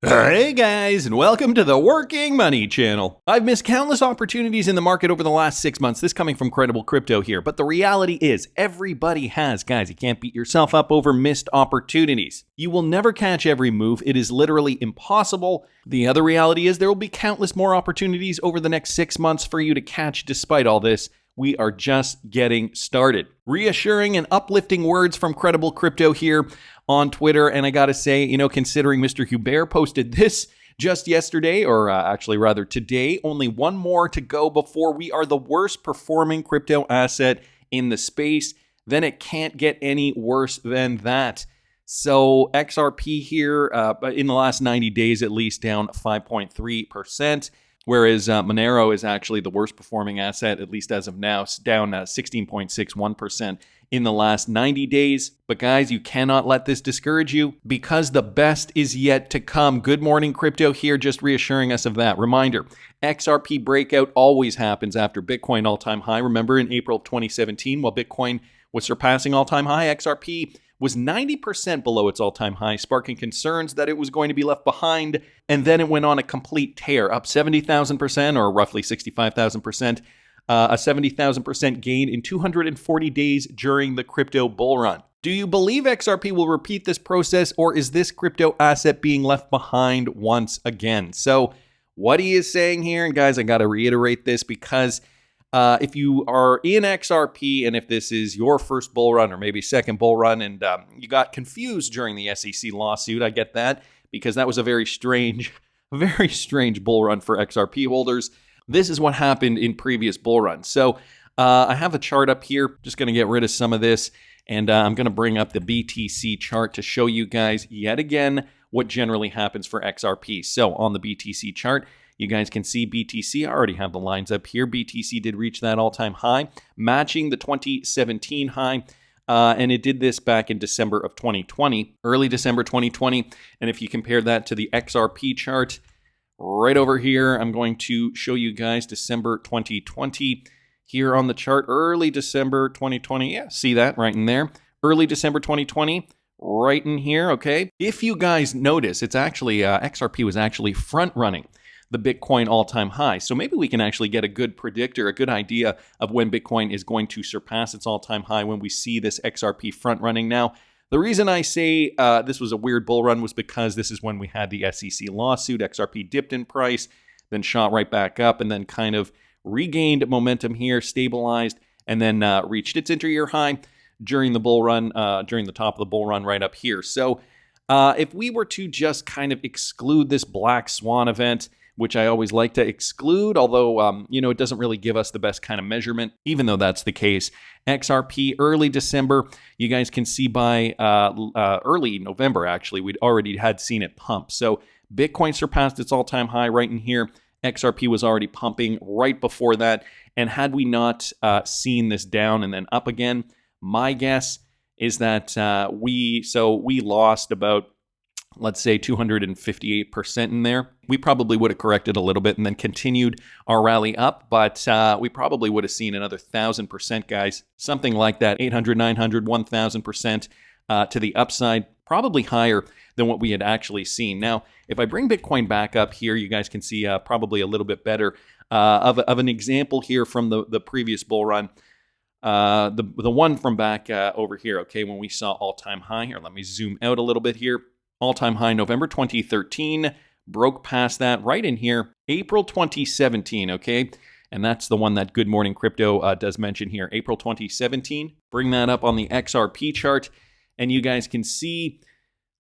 Hey guys, and welcome to the Working Money Channel. I've missed countless opportunities in the market over the last 6 months, this coming from Credible Crypto here, but the reality is everybody has. Guys, you can't beat yourself up over missed opportunities. You will never catch every move. It is literally impossible. The other reality is there will be countless more opportunities over the next 6 months for you to catch despite all this. We are just getting started. Reassuring and uplifting words from Credible Crypto here on Twitter. And I got to say, considering Mr. HBAR posted this just yesterday, or actually rather today, only one more to go before we are the worst performing crypto asset in the space, then it can't get any worse than that. So XRP here in the last 90 days, at least down 5.3%. Whereas Monero is actually the worst performing asset, at least as of now, down 16.61% in the last 90 days. But guys, you cannot let this discourage you because the best is yet to come. Good morning, crypto here, just reassuring us of that. Reminder, XRP breakout always happens after Bitcoin all-time high. Remember in April 2017, while Bitcoin was surpassing all-time high, XRP was 90% below its all-time high, sparking concerns that it was going to be left behind, and then it went on a complete tear, up 70,000%, or roughly 65,000%, a 70,000% gain in 240 days during the crypto bull run. Do you believe XRP will repeat this process, or is this crypto asset being left behind once again? So what he is saying here, and guys, I got to reiterate this because if you are in XRP and if this is your first bull run or maybe second bull run and you got confused during the SEC lawsuit, I get that because that was a very strange bull run for XRP holders. This is what happened in previous bull runs. So I have a chart up here, just going to get rid of some of this, and I'm going to bring up the BTC chart to show you guys yet again what generally happens for XRP. So on the BTC chart, you guys can see BTC. I already have the lines up here. BTC did reach that all-time high, matching the 2017 high. And it did this back in December of 2020, early December 2020. And if you compare that to the XRP chart, right over here, I'm going to show you guys December 2020 here on the chart, early December 2020. Yeah, see that right in there. Early December 2020, right in here, okay? If you guys notice, it's actually, XRP was actually front-running the Bitcoin all-time high. So maybe we can actually get a good predictor, a good idea of when Bitcoin is going to surpass its all-time high when we see this XRP front-running. Now, the reason I say this was a weird bull run was because this is when we had the SEC lawsuit. XRP dipped in price, then shot right back up, and then kind of regained momentum here, stabilized, and then reached its inter-year high during the bull run, during the top of the bull run right up here. So if we were to just kind of exclude this black swan event, which I always like to exclude, although, it doesn't really give us the best kind of measurement, even though that's the case. XRP, early December, you guys can see by early November, actually, we'd already had seen it pump. So Bitcoin surpassed its all-time high right in here. XRP was already pumping right before that. And had we not seen this down and then up again, my guess is that we lost about, let's say 258% in there. We probably would have corrected a little bit and then continued our rally up, but we probably would have seen another 1,000%, guys. Something like that, 800, 900, 1,000% to the upside, probably higher than what we had actually seen. Now, if I bring Bitcoin back up here, you guys can see probably a little bit better of an example here from the previous bull run. The one from back over here, okay, when we saw all-time high here. Let me zoom out a little bit here. All-time high November 2013, broke past that right in here, April 2017, okay? And that's the one that Good Morning Crypto does mention here, April 2017. Bring that up on the XRP chart, and you guys can see,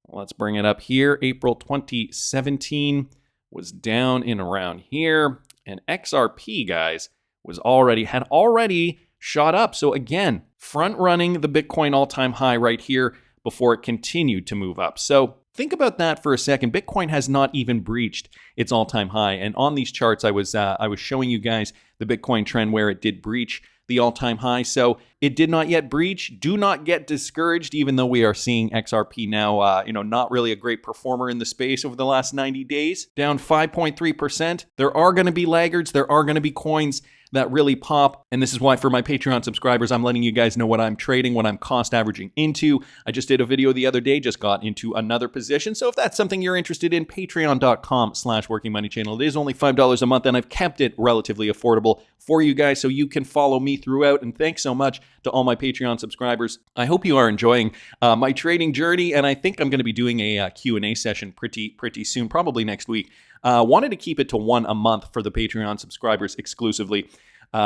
let's bring it up here, April 2017 was down in around here, and XRP, guys, had already shot up. So again, front-running the Bitcoin all-time high right here before it continued to move up. So think about that for a second. Bitcoin has not even breached its all-time high. And on these charts, I was showing you guys the Bitcoin trend where it did breach the all-time high. So it did not yet breach. Do not get discouraged, even though we are seeing XRP now, not really a great performer in the space over the last 90 days, down 5.3%. There are going to be laggards. There are going to be coins that really pop. And this is why for my Patreon subscribers, I'm letting you guys know what I'm trading, what I'm cost averaging into. I just did a video the other day, just got into another position. So if that's something you're interested in, patreon.com/workingmoneychannel. It is only $5 a month, and I've kept it relatively affordable for you guys so you can follow me throughout. And thanks so much to all my Patreon subscribers. I hope you are enjoying my trading journey, and I think I'm going to be doing a Q&A session pretty soon, probably next week. Wanted to keep it to one a month for the Patreon subscribers exclusively.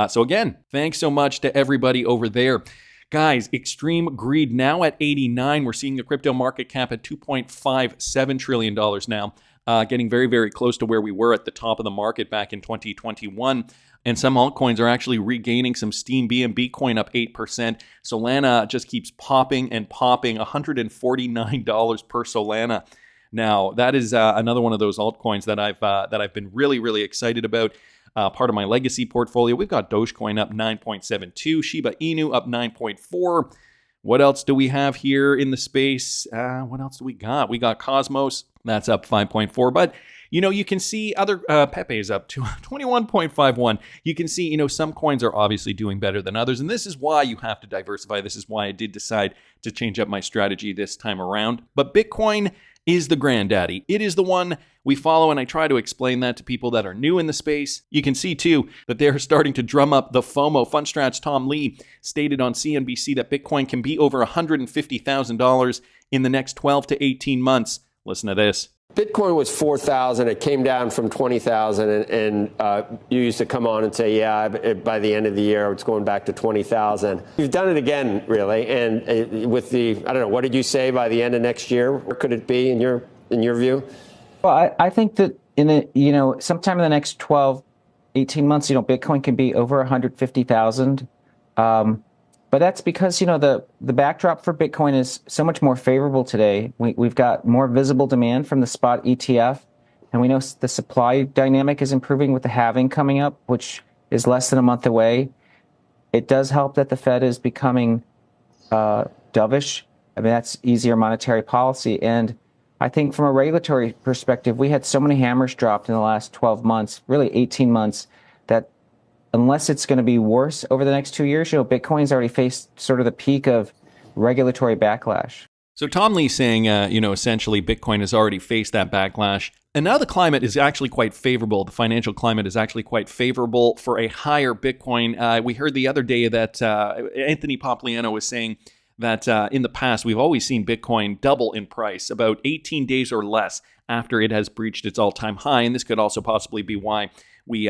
So again, thanks so much to everybody over there. Guys, extreme greed now at 89. We're seeing the crypto market cap at $2.57 trillion now, getting very, very close to where we were at the top of the market back in 2021. And some altcoins are actually regaining some steam. Bitcoin up 8%. Solana just keeps popping and popping, $149 per Solana. Now, that is another one of those altcoins that I've been really, really excited about. Part of my legacy portfolio. We've got Dogecoin up 9.72, Shiba Inu up 9.4. What else do we have here in the space? What else do we got? We got Cosmos, that's up 5.4. But you can see other Pepe is up to 21.51. You can see, some coins are obviously doing better than others, and this is why you have to diversify. This is why I did decide to change up my strategy this time around. But Bitcoin is the granddaddy. It is the one we follow, and I try to explain that to people that are new in the space. You can see, too, that they're starting to drum up the FOMO. Fundstrat's Tom Lee stated on CNBC that Bitcoin can be over $150,000 in the next 12 to 18 months. Listen to this. Bitcoin was 4,000. It came down from 20,000, and you used to come on and say, yeah, by the end of the year, it's going back to 20,000. You've done it again, really. And with the, I don't know, what did you say by the end of next year? Where could it be in your view? Well, I think that sometime in the next 12, 18 months, Bitcoin can be over 150,000. But that's because, the backdrop for Bitcoin is so much more favorable today. We've got more visible demand from the spot ETF, and we know the supply dynamic is improving with the halving coming up, which is less than a month away. It does help that the Fed is becoming dovish. I mean, that's easier monetary policy. And I think from a regulatory perspective, we had so many hammers dropped in the last 12 months, really 18 months, that unless it's going to be worse over the next 2 years, Bitcoin's already faced sort of the peak of regulatory backlash. So Tom Lee saying, essentially Bitcoin has already faced that backlash. And now the climate is actually quite favorable. The financial climate is actually quite favorable for a higher Bitcoin. We heard the other day that Anthony Pompliano was saying that in the past, we've always seen Bitcoin double in price about 18 days or less after it has breached its all-time high. And this could also possibly be why we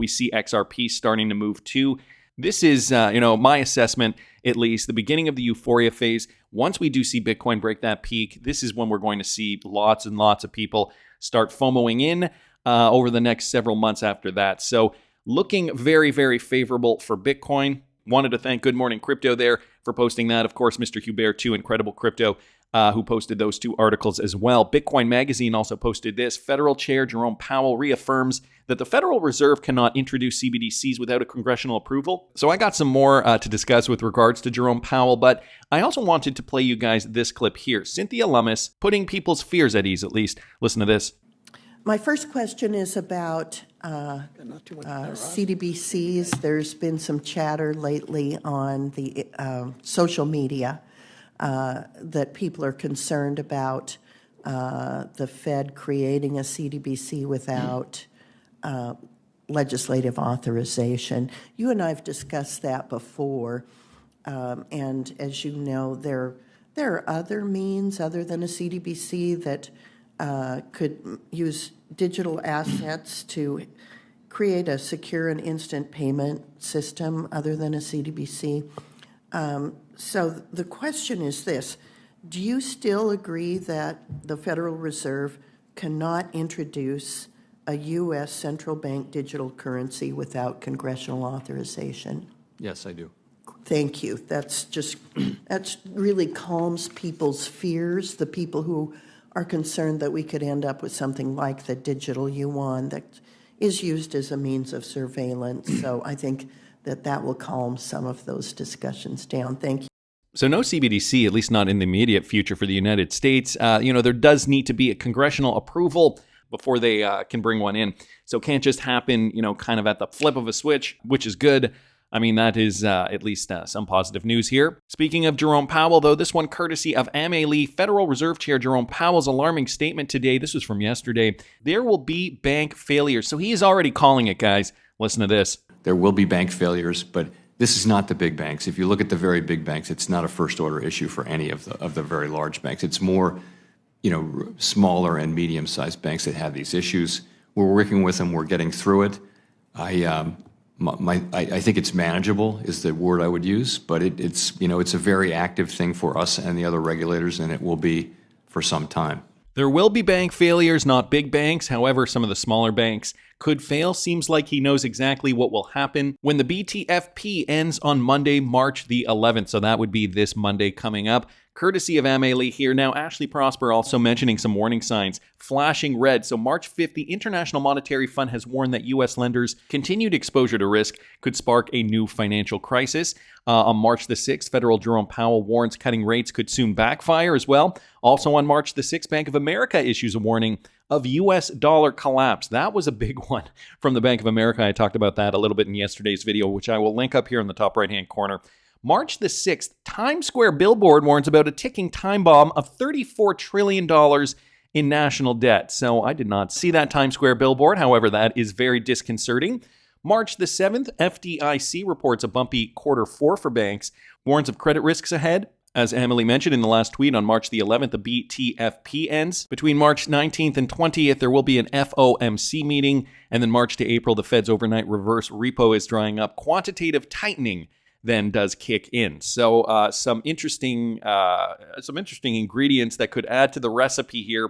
see XRP starting to move too. This is, my assessment, at least, the beginning of the euphoria phase. Once we do see Bitcoin break that peak, this is when we're going to see lots and lots of people start FOMOing in over the next several months after that. So looking very, very favorable for Bitcoin. Wanted to thank Good Morning Crypto there for posting that. Of course, Mr. Hubert, too, Incredible Crypto, who posted those two articles as well. Bitcoin Magazine also posted this. Federal Chair Jerome Powell reaffirms that the Federal Reserve cannot introduce CBDCs without a congressional approval. So I got some more to discuss with regards to Jerome Powell, but I also wanted to play you guys this clip here. Cynthia Lummis putting people's fears at ease, at least. Listen to this. My first question is about CBDCs. There's been some chatter lately on the social media that people are concerned about the Fed creating a CBDC without legislative authorization. You and I have discussed that before, and as you know, there are other means other than a CBDC that could use digital assets to create a secure and instant payment system other than a CBDC. So the question is this: do you still agree that the Federal Reserve cannot introduce a U.S. central bank digital currency without congressional authorization? Yes, I do. Thank you. That's really calms people's fears, the people who are concerned that we could end up with something like the digital yuan that is used as a means of surveillance. So I think that will calm some of those discussions down. Thank you. So no CBDC, at least not in the immediate future for the United States. There does need to be a congressional approval, before they can bring one in. So can't just happen, kind of at the flip of a switch, which is good. I mean, that is at least some positive news here. Speaking of Jerome Powell, though, this one courtesy of Lee, Federal Reserve Chair Jerome Powell's alarming statement today. This was from yesterday. There will be bank failures. So he is already calling it, guys. Listen to this. There will be bank failures, but this is not the big banks. If you look at the very big banks, it's not a first-order issue for any of the very large banks. It's more, smaller and medium-sized banks that have these issues. We're working with them. We're getting through it. I think it's manageable is the word I would use, but it's a very active thing for us and the other regulators, and it will be for some time. There will be bank failures, not big banks. However, some of the smaller banks could fail. Seems like he knows exactly what will happen when the BTFP ends on Monday, March the 11th. So that would be this Monday coming up. Courtesy of Lee here. Now, Ashley Prosper also mentioning some warning signs, flashing red. So March 5th, the International Monetary Fund has warned that U.S. lenders' continued exposure to risk could spark a new financial crisis. On March the 6th, Federal Jerome Powell warns cutting rates could soon backfire as well. Also on March the 6th, Bank of America issues a warning of U.S. dollar collapse. That was a big one from the Bank of America. I talked about that a little bit in yesterday's video, which I will link up here in the top right-hand corner. March the 6th, Times Square billboard warns about a ticking time bomb of $34 trillion in national debt. So I did not see that Times Square billboard. However, that is very disconcerting. March the 7th, FDIC reports a bumpy quarter four for banks, warns of credit risks ahead. As Emily mentioned in the last tweet, on March the 11th, the BTFP ends. Between March 19th and 20th, there will be an FOMC meeting. And then March to April, the Fed's overnight reverse repo is drying up. Quantitative tightening then does kick in. So some interesting ingredients that could add to the recipe here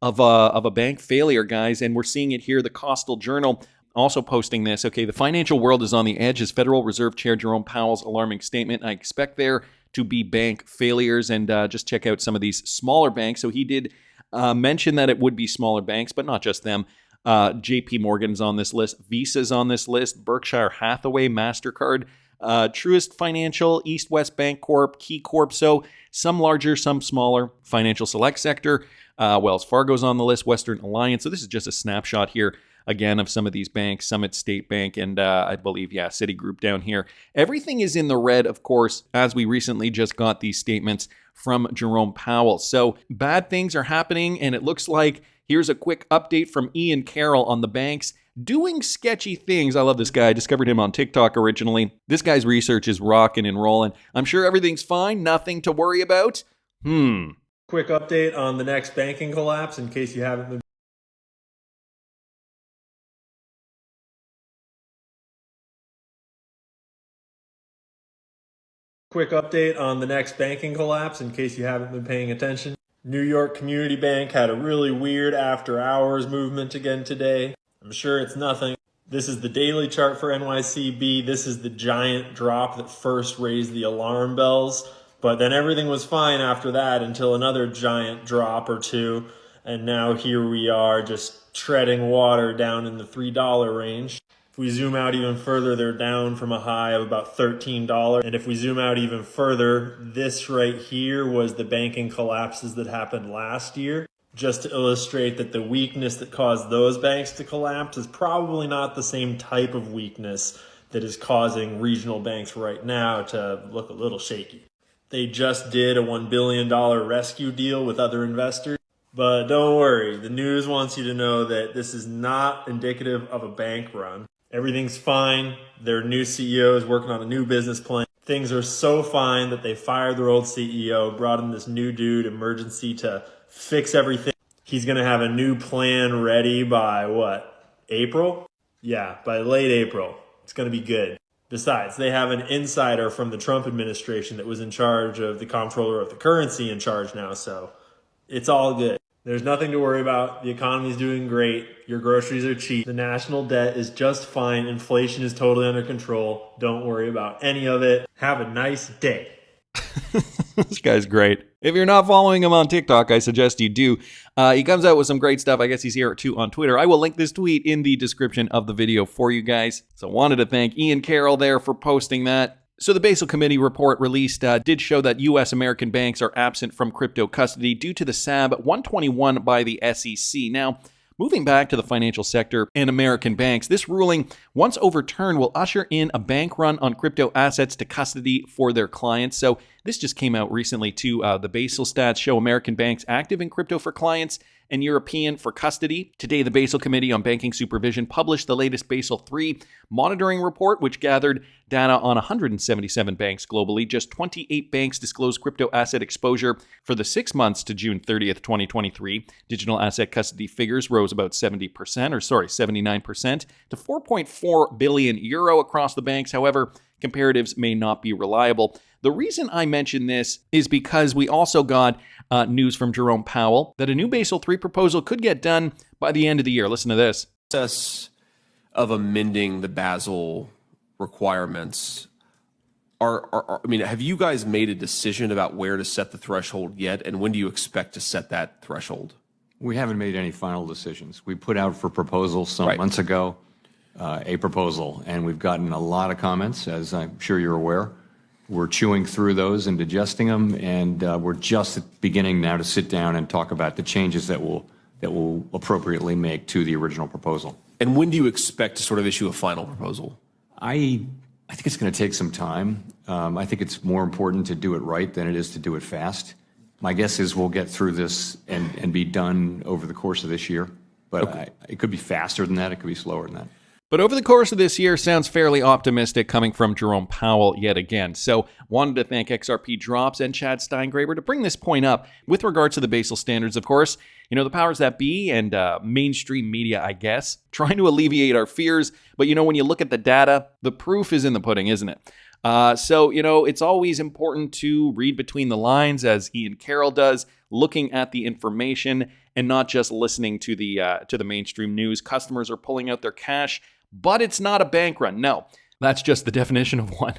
of a bank failure, guys. And we're seeing it here. The Coastal Journal also posting this. Okay, the financial world is on the edge as Federal Reserve Chair Jerome Powell's alarming statement. I expect there to be bank failures, and just check out some of these smaller banks. So he did mention that it would be smaller banks, but not just them. JP Morgan's on this list. Visa's on this list. Berkshire Hathaway, MasterCard, Truist Financial, East West Bank Corp, Key Corp. So some larger, some smaller. Financial Select Sector, Wells Fargo's on the list, Western Alliance. So this is just a snapshot here, again, of some of these banks, Summit State Bank, and I believe, Citigroup down here. Everything is in the red, of course, as we recently just got these statements from Jerome Powell. So bad things are happening, and it looks like here's a quick update from Ian Carroll on the banks doing sketchy things. I love this guy. I discovered him on TikTok originally. This guy's research is rocking and rolling. I'm sure everything's fine. Nothing to worry about. Quick update on the next banking collapse in case you haven't been paying attention. New York Community Bank had a really weird after hours movement again today. I'm sure it's nothing. This is the daily chart for NYCB. This is the giant drop that first raised the alarm bells. But then everything was fine after that until another giant drop or two. And now here we are just treading water down in the $3 range. If we zoom out even further, they're down from a high of about $13. And if we zoom out even further, this right here was the banking collapses that happened last year. Just to illustrate that the weakness that caused those banks to collapse is probably not the same type of weakness that is causing regional banks right now to look a little shaky. They just did a $1 billion rescue deal with other investors. But don't worry, the news wants you to know that this is not indicative of a bank run. Everything's fine. Their new CEO is working on a new business plan. Things are so fine that they fired their old CEO, brought in this new dude, emergency, to fix everything. He's going to have a new plan ready by April? Yeah, by late April. It's going to be good. Besides, they have an insider from the Trump administration that was in charge of the comptroller of the currency in charge now, so it's all good. There's nothing to worry about. The economy's doing great. Your groceries are cheap. The national debt is just fine. Inflation is totally under control. Don't worry about any of it. Have a nice day. This guy's great. If you're not following him on TikTok, I suggest you do. He comes out with some great stuff. I guess he's here too on Twitter. I will link this tweet in the description of the video for you guys. So wanted to thank Ian Carroll there for posting that. So the Basil Committee report released did show that U.S. American banks are absent from crypto custody due to the SAB 121 by the SEC. Now, Moving back to the financial sector and American banks, this ruling, once overturned, will usher in a bank run on crypto assets to custody for their clients. So this just came out recently too. The Basil stats show American banks active in crypto for clients and European for custody. Today, the Basil Committee on Banking Supervision published the latest Basil III monitoring report, which gathered data on 177 banks globally. Just 28 banks disclosed crypto asset exposure for the 6 months to June 30th, 2023. Digital asset custody figures rose about 79% to 4.4 billion euro across the banks. However, comparatives may not be reliable. The reason I mention this is because we also got news from Jerome Powell that a new Basel III proposal could get done by the end of the year. Listen to this. Process of amending the Basel requirements, have you guys made a decision about where to set the threshold yet, and when do you expect to set that threshold? We haven't made any final decisions. We put out for proposals some months ago a proposal, and we've gotten a lot of comments, as I'm sure you're aware. We're chewing through those and digesting them, and we're just beginning now to sit down and talk about the changes that we'll appropriately make to the original proposal. And when do you expect to sort of issue a final proposal? I think it's going to take some time. I think it's more important to do it right than it is to do it fast. My guess is we'll get through this and be done over the course of this year. But it could be faster than that. It could be slower than that. But over the course of this year sounds fairly optimistic coming from Jerome Powell yet again. So wanted to thank XRP Drops and Chad Steingraber to bring this point up with regards to the Basel standards. Of course, the powers that be and mainstream media, I guess, trying to alleviate our fears. But when you look at the data, the proof is in the pudding, isn't it? So it's always important to read between the lines, as Ian Carroll does, looking at the information and not just listening to the mainstream news. Customers are pulling out their cash, but it's not a bank run. No, that's just the definition of one.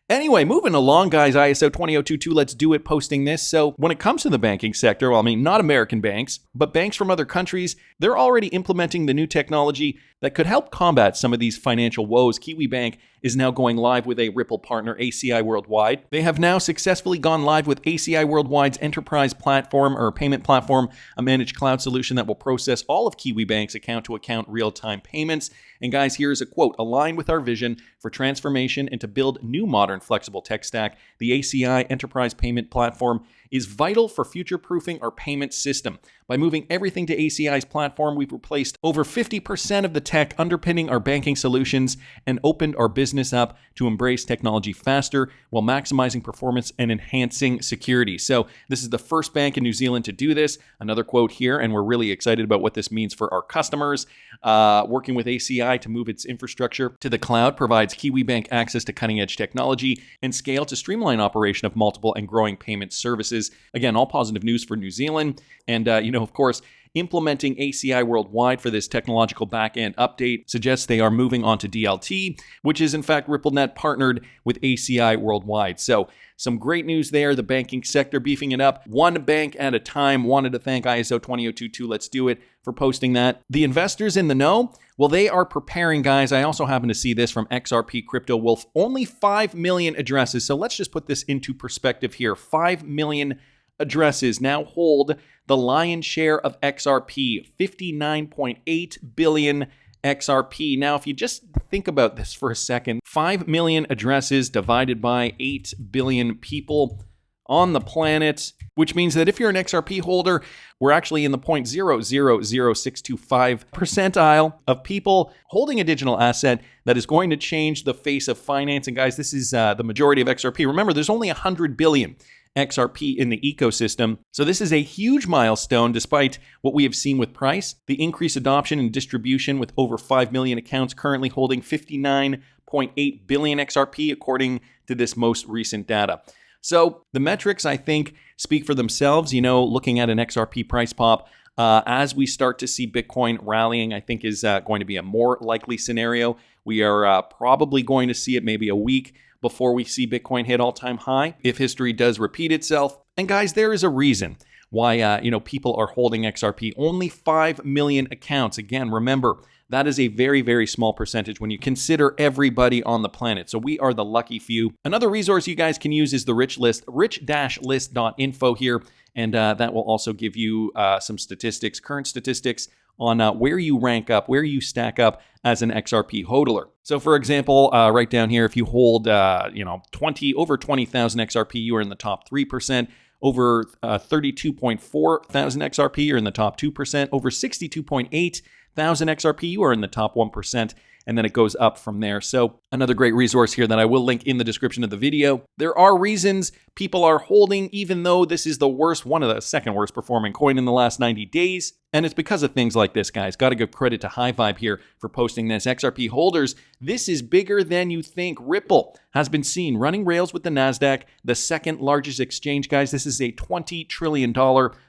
Anyway, moving along, guys, ISO 20022, let's do it, posting this. So when it comes to the banking sector, not American banks, but banks from other countries, they're already implementing the new technology that could help combat some of these financial woes. Kiwi Bank is now going live with a Ripple partner, ACI Worldwide. They have now successfully gone live with ACI Worldwide's enterprise platform or payment platform, a managed cloud solution that will process all of Kiwi Bank's account-to-account real-time payments. And guys, here's a quote: aligned with our vision for transformation and to build new modern flexible tech stack, the ACI enterprise payment platform is vital for future-proofing our payment system. By moving everything to ACI's platform, we've replaced over 50% of the tech underpinning our banking solutions and opened our business up to embrace technology faster while maximizing performance and enhancing security. So this is the first bank in New Zealand to do this. Another quote here, and we're really excited about what this means for our customers. Working with ACI to move its infrastructure to the cloud provides Kiwi Bank access to cutting-edge technology and scale to streamline operation of multiple and growing payment services. Again, all positive news for New Zealand. And, of course, implementing ACI Worldwide for this technological backend update suggests they are moving on to DLT, which is in fact RippleNet partnered with ACI Worldwide. So some great news there. The banking sector beefing it up one bank at a time. Wanted to thank ISO 20022, let's do it, for posting that. The investors in the know, well, they are preparing, guys. I also happen to see this from XRP Crypto Wolf. Only 5 million addresses. So let's just put this into perspective here. 5 million addresses now hold the lion's share of XRP, 59.8 billion XRP. Now, if you just think about this for a second, 5 million addresses divided by 8 billion people on the planet, which means that if you're an XRP holder, we're actually in the 0.000625 percentile of people holding a digital asset that is going to change the face of finance. And guys, this is the majority of XRP. Remember, there's only 100 billion XRP in the ecosystem. So this is a huge milestone despite what we have seen with price. The increased adoption and distribution with over 5 million accounts currently holding 59.8 billion XRP according to this most recent data. So the metrics, I think, speak for themselves. Looking at an XRP price pop, as we start to see Bitcoin rallying, I think is going to be a more likely scenario. We are probably going to see it maybe a week before we see Bitcoin hit all-time high, if history does repeat itself. And guys, there is a reason why people are holding XRP. Only 5 million accounts. Again, remember, that is a very, very small percentage when you consider everybody on the planet. So we are the lucky few. Another resource you guys can use is the Rich List, rich-list.info here. And that will also give you some statistics, current statistics on where you rank up, where you stack up as an XRP hodler. So for example, right down here, if you hold, over 20,000 XRP, you are in the top 3%. Over 32.4 thousand XRP, you're in the top 2%. Over 62.8 thousand XRP, you are in the top 1%. And then it goes up from there. So another great resource here that I will link in the description of the video. There are reasons people are holding, even though this is one of the second worst performing coin in the last 90 days. And it's because of things like this, guys. Got to give credit to High Vibe here for posting this. XRP holders, this is bigger than you think. Ripple has been seen running rails with the Nasdaq, the second largest exchange, guys. This is a $20 trillion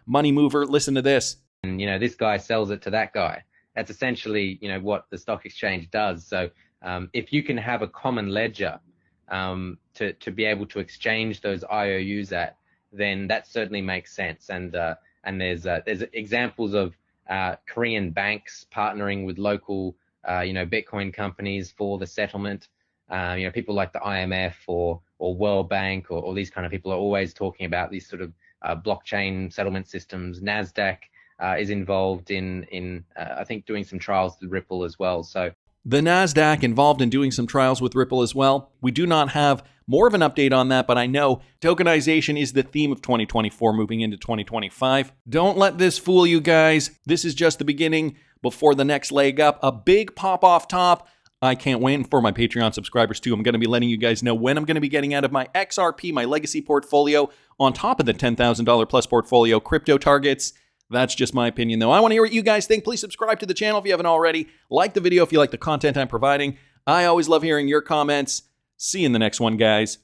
money mover. Listen to this. And, this guy sells it to that guy. That's essentially, what the stock exchange does. So if you can have a common ledger to be able to exchange those IOUs at, then that certainly makes sense. And there's examples of Korean banks partnering with local, Bitcoin companies for the settlement. People like the IMF or World Bank or these kind of people are always talking about these sort of blockchain settlement systems. Nasdaq is involved in I think, doing some trials with Ripple as well. So the Nasdaq involved in doing some trials with Ripple as well. We do not have more of an update on that, but I know tokenization is the theme of 2024 moving into 2025. Don't let this fool you guys. This is just the beginning before the next leg up. A big pop off top. I can't wait for my Patreon subscribers too. I'm going to be letting you guys know when I'm going to be getting out of my XRP, my legacy portfolio, on top of the $10,000 plus portfolio crypto targets. That's just my opinion, though. I want to hear what you guys think. Please subscribe to the channel if you haven't already. Like the video if you like the content I'm providing. I always love hearing your comments. See you in the next one, guys.